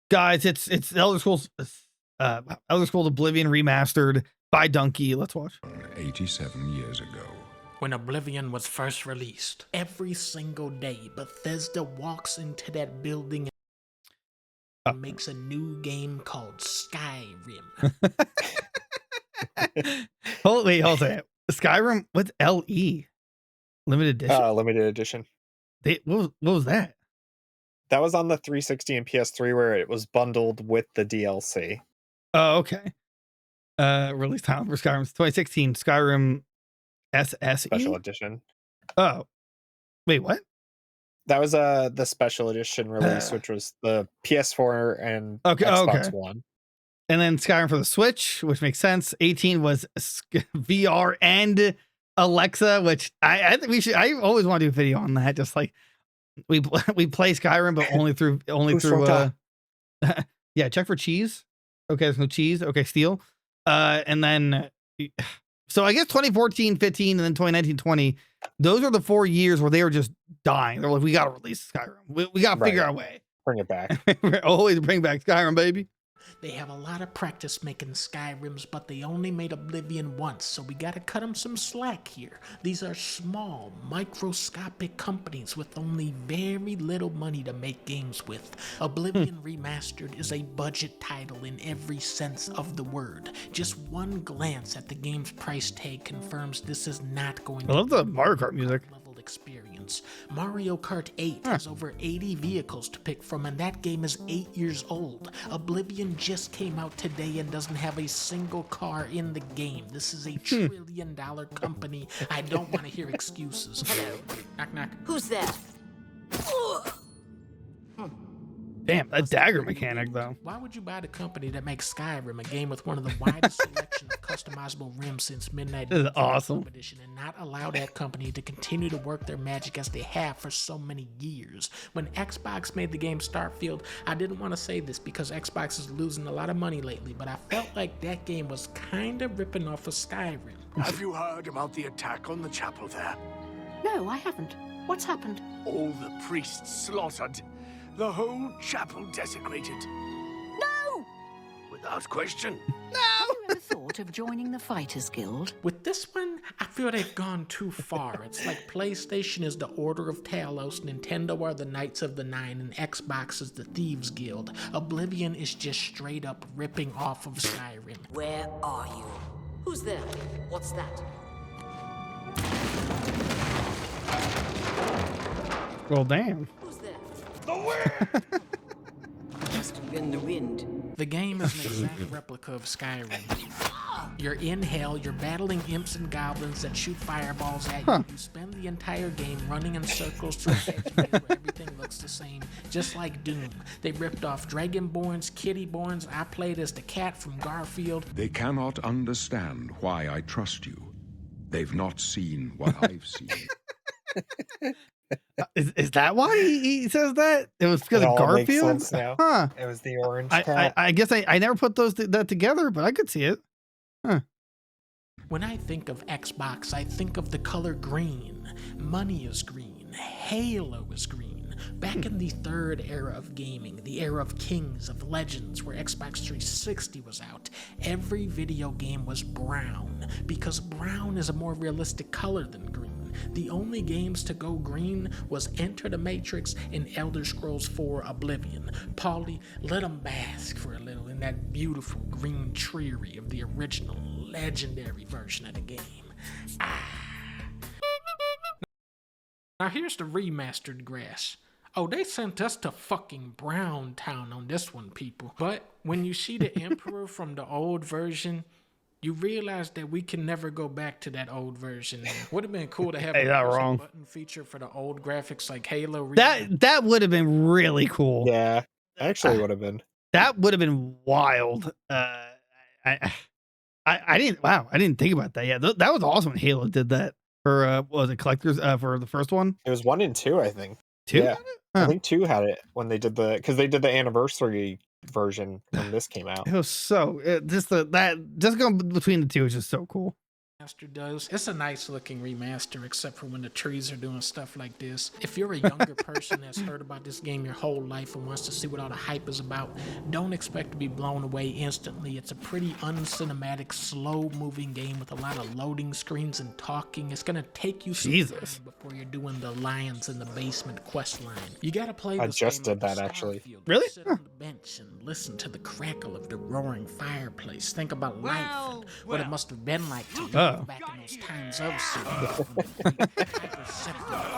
Guys, it's Elder Scrolls Oblivion remastered by Donkey. Let's watch. 87 years ago. When Oblivion was first released, every single day, Bethesda walks into that building and makes a new game called Skyrim. Hold on. Skyrim with LE limited edition. Limited edition. What was that? That was on the 360 and PS3 where it was bundled with the DLC. Oh, okay. Release time for Skyrim 2016 Skyrim SSE Special edition. Oh, wait, what? That was the special edition release, which was the PS4 and Xbox One. And then Skyrim for the Switch, which makes sense. 18 was VR and Alexa, which I think we should. I always want to do a video on that. Just like we play Skyrim, but only through yeah. Check for cheese. Okay, there's no cheese. Okay, steel. And then so I guess 2014, 15, and then 2019, 20. Those are the 4 years where they were just dying. They're like, we got to release Skyrim. We got to figure out a way. Bring it back. Always bring back Skyrim, baby. They have a lot of practice making Skyrims, but they only made Oblivion once, so we gotta cut them some slack here. These are small, microscopic companies with only very little money to make games with. Oblivion Remastered is a budget title in every sense of the word. Just one glance at the game's price tag confirms this is not going to I love the Mario Kart music. Experience. Mario Kart 8 has over 80 vehicles to pick from, and that game is 8 years old. Oblivion just came out today and doesn't have a single car in the game. This is a $1 trillion company. I don't want to hear excuses. Hello. Knock, knock. Who's there? Damn, that dagger mechanic, though. Why would you buy the company that makes Skyrim, a game with one of the widest selection of customizable rims since Midnight This is awesome. Edition, and not allow that company to continue to work their magic as they have for so many years? When Xbox made the game Starfield, I didn't want to say this because Xbox is losing a lot of money lately, but I felt like that game was kind of ripping off of Skyrim. Have you heard about the attack on the chapel there? No, I haven't. What's happened? All the priests slaughtered. The whole chapel desecrated. No! Without question. Have you ever thought of joining the Fighters Guild? With this one, I feel they've gone too far. It's like PlayStation is the Order of Talos, Nintendo are the Knights of the Nine, and Xbox is the Thieves Guild. Oblivion is just straight up ripping off of Skyrim. Where are you? Who's there? What's that? Well, damn. Who's there? The wind! Must have been the wind. The game is an exact replica of Skyrim. You're in hell, you're battling imps and goblins that shoot fireballs at you. You spend the entire game running in circles through a sanctuary where everything looks the same, just like Doom. They ripped off Dragonborns, Kittyborns. I played as the cat from Garfield. They cannot understand why I trust you. They've not seen what I've seen. Is that why he says that? It was because of Garfield? Huh. It was the orange cat. I guess I never put that together, but I could see it. Huh. When I think of Xbox, I think of the color green. Money is green. Halo is green. Back in the third era of gaming, the era of kings, of legends, where Xbox 360 was out, every video game was brown, because brown is a more realistic color than green. The only games to go green was Enter the Matrix and Elder Scrolls 4 Oblivion. Paulie, let them bask for a little in that beautiful green tree of the original, legendary version of the game. Now here's the remastered grass. Oh, they sent us to fucking Brown Town on this one, people. But when you see the Emperor from the old version, you realize that we can never go back to that old version. Would have been cool to have a button feature for the old grgraphics like Halo. That would have been really cool. Yeah, actually would have been. That would have been wild. I didn't think about that. Yeah, that was awesome when Halo did that for what was it, collectors for the first one? It was 1 and 2, I think. 2? Yeah. I think 2 had it when they did because they did the anniversary version when this came out. It was so just going between the two is just so cool. remaster does. It's a nice looking remaster, except for when the trees are doing stuff like this. If you're a younger person that's heard about this game your whole life and wants to see what all the hype is about, don't expect to be blown away instantly. It's a pretty uncinematic, slow moving game with a lot of loading screens and talking. It's gonna take you some time before you're doing the lions in the basement quest line. You gotta play I this just game did like that a actually. Starfield. Really? Sit on the bench and listen to the crackle of the roaring fireplace. Think about life and what it must have been like to live back in those times of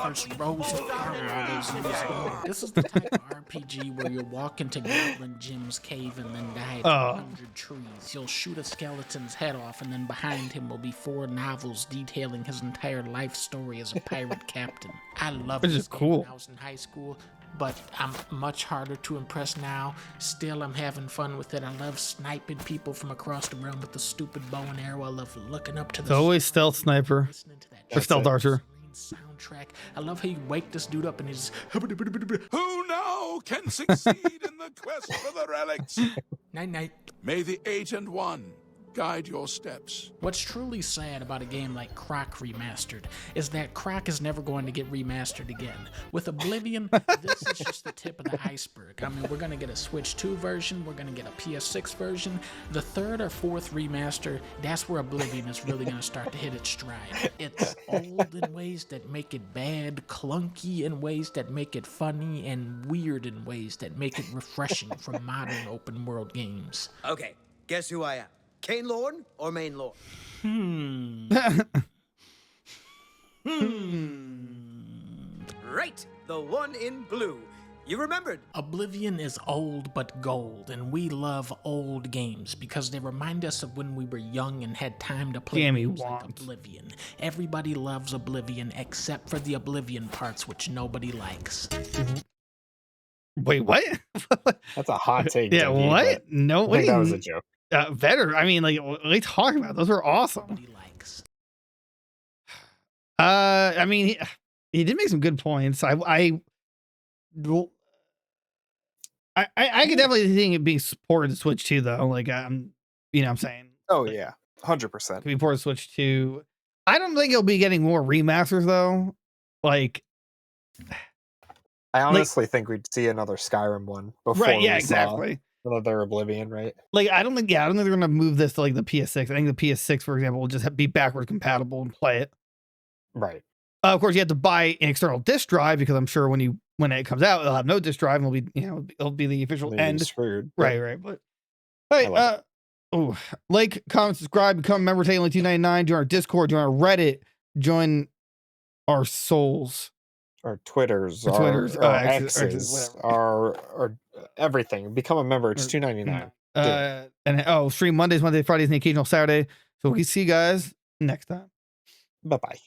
first rose of power all those years ago. This is the type of RPG where you'll walk into Goblin Jim's cave and then die 100 trees. You'll shoot a skeleton's head off, and then behind him will be 4 novels detailing his entire life story as a pirate captain. I love this game when I was in high school, but I'm much harder to impress now. Still, I'm having fun with it. I love sniping people from across the room with the stupid bow and arrow. I love looking up to the... It's always stealth sniper. Or stealth archer. Soundtrack. I love how you wake this dude up and he's... Who now can succeed in the quest for the relics? Night-night. May the 8 and 1 guide your steps. What's truly sad about a game like Croc Remastered is that Croc is never going to get remastered again. With Oblivion, this is just the tip of the iceberg. I mean, we're going to get a Switch 2 version, we're going to get a PS6 version. The 3rd or 4th remaster, that's where Oblivion is really going to start to hit its stride. It's old in ways that make it bad, clunky in ways that make it funny, and weird in ways that make it refreshing from modern open world games. Okay, guess who I am? Kane Lord or Main Lord? Right, the one in blue. You remembered. Oblivion is old but gold, and we love old games because they remind us of when we were young and had time to play games like Oblivion. Everybody loves Oblivion except for the Oblivion parts, which nobody likes. Wait, what? That's a hot take. Yeah, Dundee, what? No, I think that was a joke. Better. I mean, like, what are you talking about? Those are awesome. Nobody likes. I mean, he did make some good points. I could definitely think it being supported to Switch 2 though. Like, you know what I'm saying? Oh yeah, 100%. Could be ported to Switch 2. I don't think it'll be getting more remasters though. Like, I honestly think we'd see another Skyrim one before. Right? Yeah, exactly. Another Oblivion, right? Like, I don't think they're gonna move this to like the PS6. I think the PS6, for example, will just be backward compatible and play it. Right. Of course, you have to buy an external disk drive because I'm sure when it comes out, it'll have no disk drive and it'll be the official end. Screwed. Right. But hey, like, comment, subscribe, become a member. Take only $2.99. Join our Discord. Join our Reddit. Join our souls. Our Twitters, our X's, our everything. Become a member. It's $2.99. And stream Mondays, Fridays, and the occasional Saturday. So we see you guys next time. Bye bye.